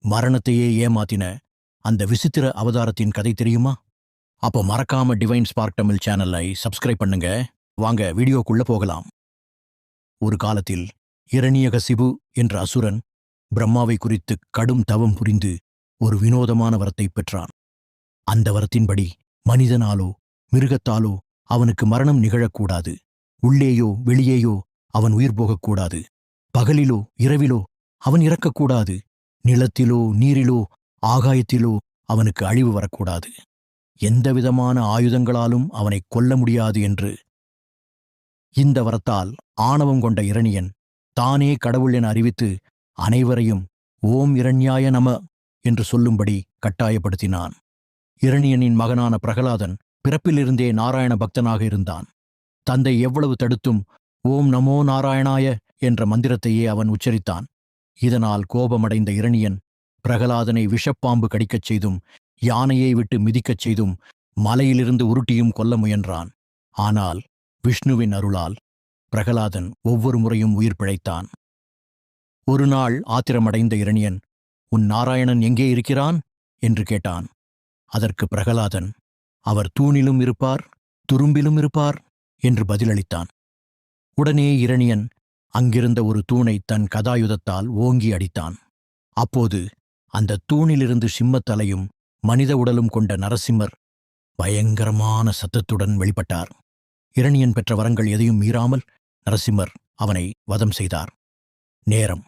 மரணத்தையே ஏமாத்தின அந்த விசித்திர அவதாரத்தின் கதை தெரியுமா? அப்போ மறக்காம டிவைன் ஸ்பார்க் தமிழ் சேனலை சப்ஸ்கிரைப் பண்ணுங்க. வாங்க வீடியோக்குள்ள போகலாம். ஒரு காலத்தில் இரணியகசிபு என்ற அசுரன் பிரம்மாவை குறித்து கடும் தவம் புரிந்து ஒரு வினோதமான வரத்தை பெற்றான். அந்த வரத்தின்படி மனிதனாலோ மிருகத்தாலோ அவனுக்கு மரணம் நிகழக்கூடாது. உள்ளேயோ வெளியேயோ அவன் உயிர் போகக்கூடாது. பகலிலோ இரவிலோ அவன் இறக்கக்கூடாது. நிலத்திலோ நீரிலோ ஆகாயத்திலோ அவனுக்கு அழிவு வரக்கூடாது. எந்தவிதமான ஆயுதங்களாலும் அவனை கொல்ல முடியாது என்று. இந்த வரத்தால் ஆணவம் கொண்ட இரணியன் தானே கடவுள் என அறிவித்து அனைவரையும் ஓம் இரண்யாய நம என்று சொல்லும்படி கட்டாயப்படுத்தினான். இரணியனின் மகனான பிரகலாதன் பிறப்பிலிருந்தே நாராயண பக்தனாக இருந்தான். தந்தை எவ்வளவு தடுத்தும் ஓம் நமோ நாராயணாய என்ற மந்திரத்தையே அவன் உச்சரித்தான். இதனால் கோபமடைந்த இரணியன் பிரகலாதனை விஷப்பாம்பு கடிக்கச் செய்தும் யானையை விட்டு மிதிக்கச் செய்தும் மலையிலிருந்து உருட்டியும் கொல்ல முயன்றான். ஆனால் விஷ்ணுவின் அருளால் பிரகலாதன் ஒவ்வொரு முறையும் உயிர் பிழைத்தான். ஒரு நாள் ஆத்திரமடைந்த இரணியன், உன் நாராயணன் எங்கே இருக்கிறான் என்று கேட்டான். அதற்கு பிரகலாதன், அவர் தூணிலும் இருப்பார் துரும்பிலும் இருப்பார் என்று பதிலளித்தான். உடனே இரணியன் அங்கிருந்த ஒரு தூணை தன் கதாயுதத்தால் ஓங்கி அடித்தான். அப்போது அந்த தூணிலிருந்து சிம்மத்தலையும் மனித உடலும் கொண்ட நரசிம்மர் பயங்கரமான சத்தத்துடன் வெளிப்பட்டார். இரணியன் பெற்ற வரங்கள் எதையும் மீறாமல் நரசிம்மர் அவனை வதம் செய்தார். நேரம்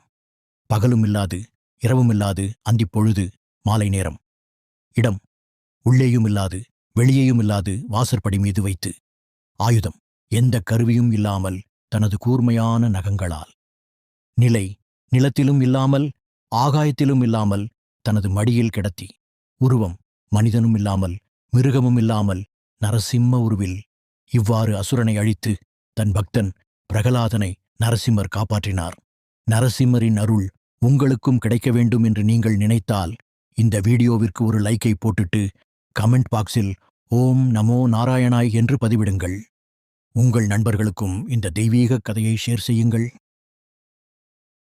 பகலும் இல்லாது இரவும் இல்லாது அந்திப் பொழுது மாலை நேரம். இடம் உள்ளேயும் இல்லாது வெளியேயும் இல்லாது வாசற்படி மீது வைத்து. ஆயுதம் எந்த கருவியும் இல்லாமல் தனது கூர்மையான நகங்களால். நிலை நிலத்திலும் இல்லாமல் ஆகாயத்திலும் இல்லாமல் தனது மடியில் கிடத்தி. உருவம் மனிதனும் இல்லாமல் மிருகமும் இல்லாமல் நரசிம்ம உருவில். இவ்வாறு அசுரனை அழித்து தன் பக்தன் பிரகலாதனை நரசிம்மர் காப்பாற்றினார். நரசிம்மரின் அருள் உங்களுக்கும் கிடைக்க வேண்டும் என்று நீங்கள் நினைத்தால் இந்த வீடியோவிற்கு ஒரு லைக்கை போட்டுட்டு கமெண்ட் பாக்ஸில் ஓம் நமோ நாராயணாய் என்று பதிவிடுங்கள். உங்கள் நண்பர்களுக்கும் இந்த தெய்வீக கதையை ஷேர் செய்யுங்கள்.